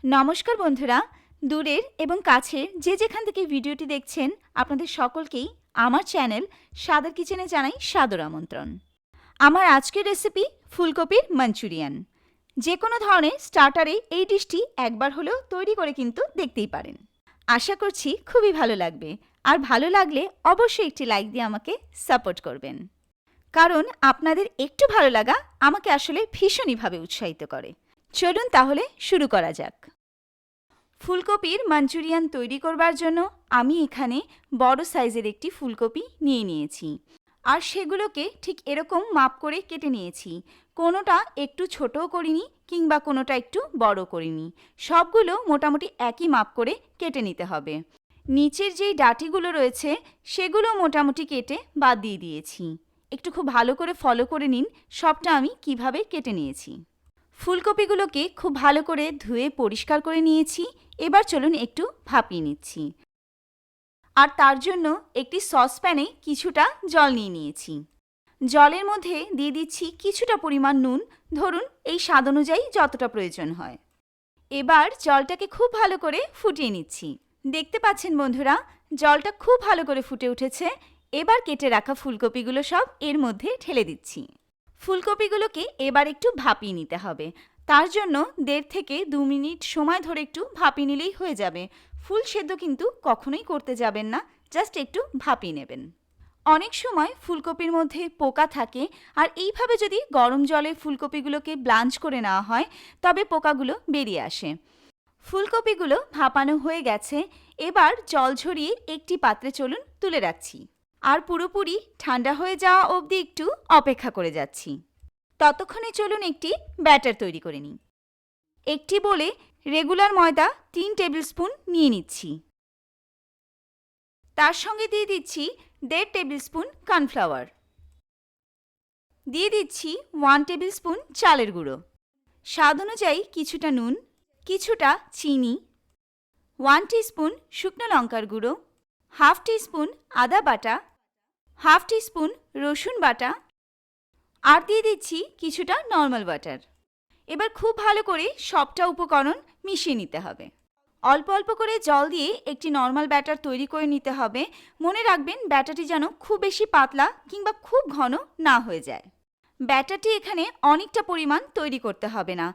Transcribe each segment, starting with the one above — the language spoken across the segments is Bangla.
নমস্কার বন্ধুরা, দূরের এবং কাছের যে যেখান থেকে ভিডিওটি দেখছেন আপনাদের সকলকেই আমার চ্যানেল সাদার কিচেনে জানাই সাদর আমন্ত্রণ। আমার আজকের রেসিপি ফুলকপির মাঞ্চুরিয়ান। যে কোনো ধরনের স্টার্টারে এই ডিশটি একবার হলেও তৈরি করে কিন্তু দেখতেই পারেন। আশা করছি খুবই ভালো লাগবে, আর ভালো লাগলে অবশ্যই একটি লাইক দিয়ে আমাকে সাপোর্ট করবেন, কারণ আপনাদের একটু ভালো লাগা আমাকে আসলে ভীষণইভাবে উৎসাহিত করে। চলুন তাহলে শুরু করা যাক। ফুলকপির মাঞ্চুরিয়ান তৈরি করবার জন্য আমি এখানে বড় সাইজের একটি ফুলকপি নিয়ে নিয়েছি, আর সেগুলোকে ঠিক এরকম মাপ করে কেটে নিয়েছি। কোনোটা একটু ছোটও করিনি কিংবা কোনোটা একটু বড় করিনি, সবগুলো মোটামুটি একই মাপ করে কেটে নিতে হবে। নিচের যেই ডাঁটিগুলো রয়েছে সেগুলো মোটামুটি কেটে বাদ দিয়ে দিয়েছি। একটু খুব ভালো করে ফলো করে নিন সবটা আমি কিভাবে কেটে নিয়েছি। ফুলকপিগুলোকে খুব ভালো করে ধুয়ে পরিষ্কার করে নিয়েছি। এবার চলুন একটু ভাপিয়ে নিচ্ছি। আর তার জন্য একটি সসপ্যানে কিছুটা জল নিয়ে নিয়েছি। জলের মধ্যে দিয়ে দিচ্ছি কিছুটা পরিমাণ নুন, ধরুন এই স্বাদ অনুযায়ী যতটা প্রয়োজন হয়। এবার জলটাকে খুব ভালো করে ফুটিয়ে নিচ্ছি। দেখতে পাচ্ছেন বন্ধুরা, জলটা খুব ভালো করে ফুটে উঠেছে। এবার কেটে রাখা ফুলকপিগুলো সব এর মধ্যে ঢেলে দিচ্ছি। ফুলকপিগুলোকে এবার একটু ভাপিয়ে নিতে হবে। তার জন্য 1.5 থেকে 2 মিনিট সময় ধরে একটু ভাপিয়ে নিলেই হয়ে যাবে। ফুল সেদ্ধ কিন্তু কখনোই করতে যাবেন না, জাস্ট একটু ভাপিয়ে নেবেন। অনেক সময় ফুলকপির মধ্যে পোকা থাকে, আর এইভাবে যদি গরম জলে ফুলকপিগুলোকে ব্লাঞ্চ করে নেওয়া হয় তবে পোকাগুলো বেরিয়ে আসে। ফুলকপিগুলো ভাপানো হয়ে গেছে। এবার জল ঝরিয়ে একটি পাত্রে চলুন তুলে রাখছি, আর পুরোপুরি ঠান্ডা হয়ে যাওয়া অবধি একটু অপেক্ষা করে যাচ্ছি। ততক্ষণে চলুন একটি ব্যাটার তৈরি করে নিই। একটি বলে রেগুলার ময়দা 3 টেবিল স্পুন নিয়ে নিচ্ছি। তার সঙ্গে দিয়ে দিচ্ছি 1.5 টেবিল স্পুন কর্নফ্লাওয়ার, দিয়ে দিচ্ছি 1 টেবিল স্পুন চালের গুঁড়ো, স্বাদ অনুযায়ী কিছুটা নুন, কিছুটা চিনি, 1 টিস্পুন শুকনো লঙ্কার গুঁড়ো, 1/2 টিস্পুন আদা বাটা, 1/2 টিস্পুন রসুন বাটা, আর দিয়ে দিচ্ছি কিছুটা নর্মাল বাটার। এবার খুব ভালো করে সবটা উপকরণ মিশিয়ে নিতে হবে। অল্প অল্প করে জল দিয়ে একটি নর্মাল ব্যাটার তৈরি করে নিতে হবে। মনে রাখবেন ব্যাটারটি যেন খুব বেশি পাতলা কিংবা খুব ঘন না হয়ে যায়। ব্যাটারটি এখানে অনেকটা পরিমাণ তৈরি করতে হবে না।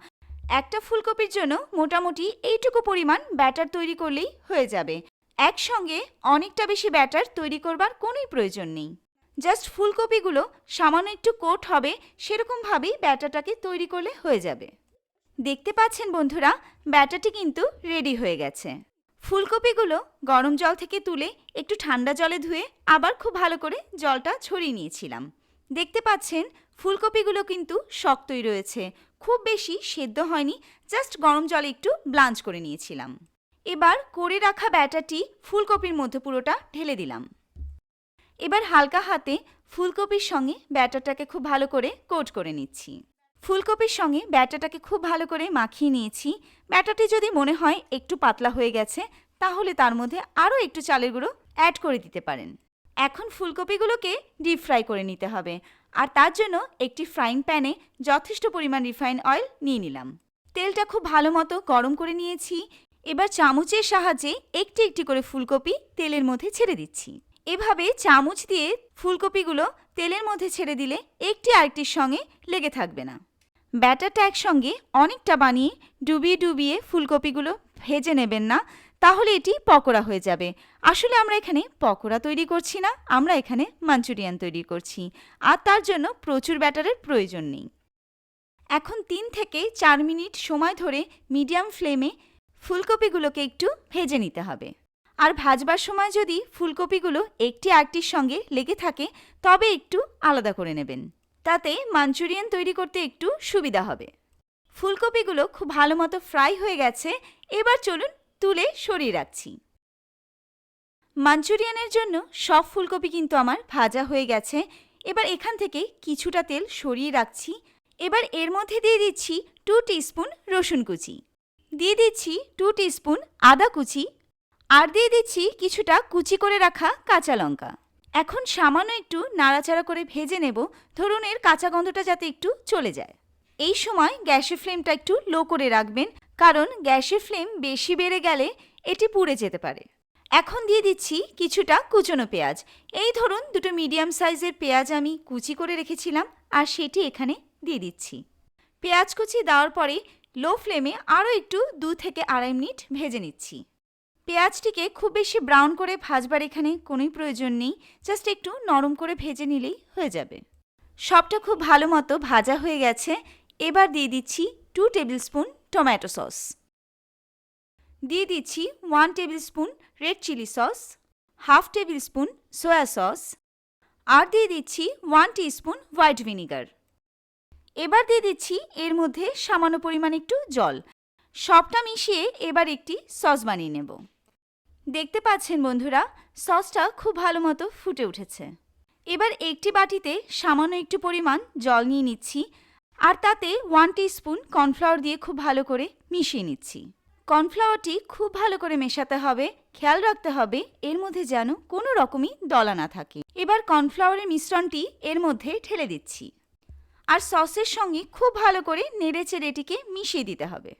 একটা ফুলকপির জন্য মোটামুটি এইটুকু পরিমাণ ব্যাটার তৈরি করলেই হয়ে যাবে। একসঙ্গে অনেকটা বেশি ব্যাটার তৈরি করবার কোনোই প্রয়োজন নেই। জাস্ট ফুলকপিগুলো সামান্য একটু কোট হবে সেরকমভাবেই ব্যাটারটাকে তৈরি করলে হয়ে যাবে। দেখতে পাচ্ছেন বন্ধুরা, ব্যাটারটি কিন্তু রেডি হয়ে গেছে। ফুলকপিগুলো গরম জল থেকে তুলে একটু ঠান্ডা জলে ধুয়ে আবার খুব ভালো করে জলটা ছড়িয়ে নিয়েছিলাম। দেখতে পাচ্ছেন ফুলকপিগুলো কিন্তু শক্তই রয়েছে, খুব বেশি সেদ্ধ হয়নি, জাস্ট গরম জলে একটু ব্লাঞ্চ করে নিয়েছিলাম। এবার করে রাখা ব্যাটারটি ফুলকপির মধ্যে পুরোটা ঢেলে দিলাম। এবার হালকা হাতে ফুলকপির সঙ্গে ব্যাটারটাকে খুব ভালো করে কোট করে নিচ্ছি। ফুলকপির সঙ্গে ব্যাটারটাকে খুব ভালো করে মাখিয়ে নিয়েছি। ব্যাটারটি যদি মনে হয় একটু পাতলা হয়ে গেছে তাহলে তার মধ্যে আরও একটু চালের গুঁড়ো অ্যাড করে দিতে পারেন। এখন ফুলকপিগুলোকে ডিপ ফ্রাই করে নিতে হবে, আর তার জন্য একটি ফ্রাইং প্যানে যথেষ্ট পরিমাণ রিফাইন অয়েল নিয়ে নিলাম। তেলটা খুব ভালো মতো গরম করে নিয়েছি। এবার চামচের সাহায্যে একটি একটি করে ফুলকপি তেলের মধ্যে ছেড়ে দিচ্ছি। এভাবে চামচ দিয়ে ফুলকপিগুলো তেলের মধ্যে ছেড়ে দিলে একটি আরেকটির সঙ্গে লেগে থাকবে না। ব্যাটারটা একসঙ্গে অনেকটা বানিয়ে ডুবিয়ে ডুবিয়ে ফুলকপিগুলো ভেজে নেবেন না, তাহলে এটি পকোড়া হয়ে যাবে। আসলে আমরা এখানে পকোড়া তৈরি করছি না, আমরা এখানে মাঞ্চুরিয়ান তৈরি করছি, আর তার জন্য প্রচুর ব্যাটারের প্রয়োজন নেই। এখন 3 থেকে 4 মিনিট সময় ধরে মিডিয়াম ফ্লেমে ফুলকপিগুলোকে একটু ভেজে নিতে হবে। আর ভাজবার সময় যদি ফুলকপিগুলো একটি আরেকটির সঙ্গে লেগে থাকে তবে একটু আলাদা করে নেবেন, তাতে মাঞ্চুরিয়ান তৈরি করতে একটু সুবিধা হবে। ফুলকপিগুলো খুব ভালো মতো ফ্রাই হয়ে গেছে। এবার চলুন তুলে সরিয়ে রাখছি। মাঞ্চুরিয়ানের জন্য সব ফুলকপি কিন্তু আমার ভাজা হয়ে গেছে। এবার এখান থেকে কিছুটা তেল সরিয়ে রাখছি। এবার এর মধ্যে দিয়ে দিচ্ছি 2 টিস্পুন রসুন কুচি, দিয়ে দিচ্ছি 2 টিস্পুন আদা কুচি, আর দিয়ে দিচ্ছি কিছুটা কুচি করে রাখা কাঁচা লঙ্কা। এখন সামান্য একটু নাড়াচাড়া করে ভেজে নেব, ধরুন এর কাঁচা গন্ধটা যাতে একটু চলে যায়। এই সময় গ্যাসের ফ্লেমটা একটু লো করে রাখবেন, কারণ গ্যাসের ফ্লেম বেশি বেড়ে গেলে এটি পুড়ে যেতে পারে। এখন দিয়ে দিচ্ছি কিছুটা কুচনো পেঁয়াজ। এই ধরুন দুটো মিডিয়াম সাইজের পেঁয়াজ আমি কুচি করে রেখেছিলাম আর সেটি এখানে দিয়ে দিচ্ছি। পেঁয়াজ কুচি দেওয়ার পরে লো ফ্লেমে আরও একটু 2 থেকে 2.5 মিনিট ভেজে নিচ্ছি। পেঁয়াজটিকে খুব বেশি ব্রাউন করে ভাজবার এখানে কোনোই প্রয়োজন নেই, জাস্ট একটু নরম করে ভেজে নিলেই হয়ে যাবে। সবটা খুব ভালো মতো ভাজা হয়ে গেছে। এবার দিয়ে দিচ্ছি 2 টেবিল স্পুন টমেটো সস, দিয়ে দিচ্ছি 1 tablespoon red chilli sauce, half tablespoon soya sauce আর দিয়ে দিচ্ছি 1 টিস্পুন হোয়াইট ভিনিগার। এবার দিয়ে দিচ্ছি এর মধ্যে সামান্য পরিমাণ একটু জল। সবটা মিশিয়ে এবার একটি সস বানিয়ে নেব। দেখতে পাচ্ছেন বন্ধুরা, সসটা খুব ভালো মতো ফুটে উঠেছে। এবার একটি বাটিতে সামান্য একটু পরিমাণ জল নিয়ে নিচ্ছি আর তাতে 1 টিস্পুন কর্নফ্লাওয়ার দিয়ে খুব ভালো করে মিশিয়ে নিচ্ছি। কর্নফ্লাওয়ারটি খুব ভালো করে মেশাতে হবে, খেয়াল রাখতে হবে এর মধ্যে যেন কোনো রকমই দলা না থাকে। এবার কর্নফ্লাওয়ারের মিশ্রণটি এর মধ্যে ঢেলে দিচ্ছি আর সসের সঙ্গে খুব ভালো করে নেড়েচেড়ে এটিকে মিশিয়ে দিতে হবে।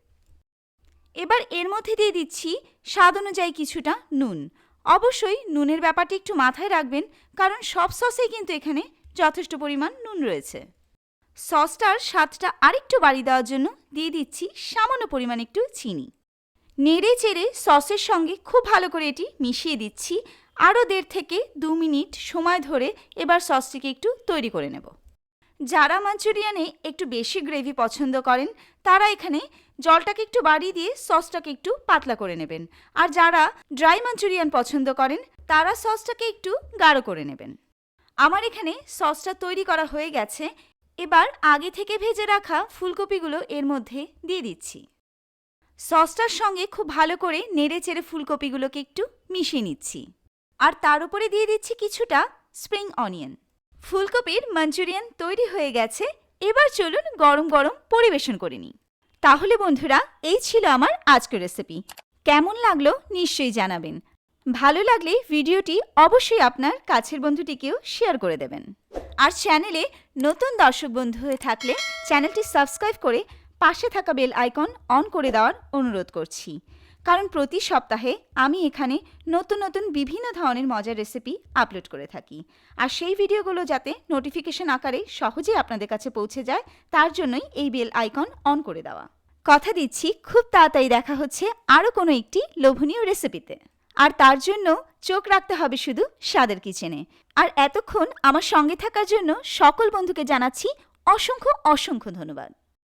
এবার এর মধ্যে দিয়ে দিচ্ছি স্বাদ অনুযায়ী কিছুটা নুন। অবশ্যই নুনের ব্যাপারটি একটু মাথায় রাখবেন, কারণ সব সসেই কিন্তু এখানে যথেষ্ট পরিমাণ নুন রয়েছে। সসটার স্বাদটা আরেকটু বাড়িয়ে দেওয়ার জন্য দিয়ে দিচ্ছি সামান্য পরিমাণ একটু চিনি। নেড়ে চেড়ে সসের সঙ্গে খুব ভালো করে এটি মিশিয়ে দিচ্ছি। আরও 1.5 থেকে 2 মিনিট সময় ধরে এবার সসটিকে একটু তৈরি করে নেব। যারা মাঞ্চুরিয়ানে একটু বেশি গ্রেভি পছন্দ করেন তারা এখানে জলটাকে একটু বাড়িয়ে দিয়ে সসটাকে একটু পাতলা করে নেবেন, আর যারা ড্রাই মাঞ্চুরিয়ান পছন্দ করেন তারা সসটাকে একটু গাঢ় করে নেবেন। আমার এখানে সসটা তৈরি করা হয়ে গেছে। এবার আগে থেকে ভেজে রাখা ফুলকপিগুলো এর মধ্যে দিয়ে দিচ্ছি। সসটার সঙ্গে খুব ভালো করে নেড়ে চেড়ে ফুলকপিগুলোকে একটু মিশিয়ে নিচ্ছি আর তার উপরে দিয়ে দিচ্ছি কিছুটা স্প্রিং অনিয়ন। ফুলকপির মাঞ্চুরিয়ান তৈরি হয়ে গেছে। এবার চলুন গরম গরম পরিবেশন করে নিই। তাহলে বন্ধুরা, এই ছিল আমার আজকের রেসিপি। কেমন লাগলো নিশ্চয়ই জানাবেন। ভালো লাগলে ভিডিওটি অবশ্যই আপনার কাছের বন্ধুটিকেও শেয়ার করে দেবেন। আর চ্যানেলে নতুন দর্শক বন্ধু হয়ে থাকলে চ্যানেলটি সাবস্ক্রাইব করে পাশে থাকা বেল আইকন অন করে দেওয়ার অনুরোধ করছি, কারণ প্রতি সপ্তাহে আমি এখানে নতুন নতুন বিভিন্ন ধরনের মজার রেসিপি আপলোড করে থাকি। আর সেই ভিডিওগুলো যাতে নোটিফিকেশন আকারে সহজেই আপনাদের কাছে পৌঁছে যায় তার জন্যই এই বেল আইকন অন করে দেওয়া। কথা দিচ্ছি খুব তাড়াতাড়ি দেখা হচ্ছে আরও কোনো একটি লোভনীয় রেসিপিতে। আর তার জন্য চোখ রাখতে হবে শুধু স্বাদের কিচেনে। আর এতক্ষণ আমার সঙ্গে থাকার জন্য সকল বন্ধুকে জানাচ্ছি অসংখ্য অসংখ্য ধন্যবাদ।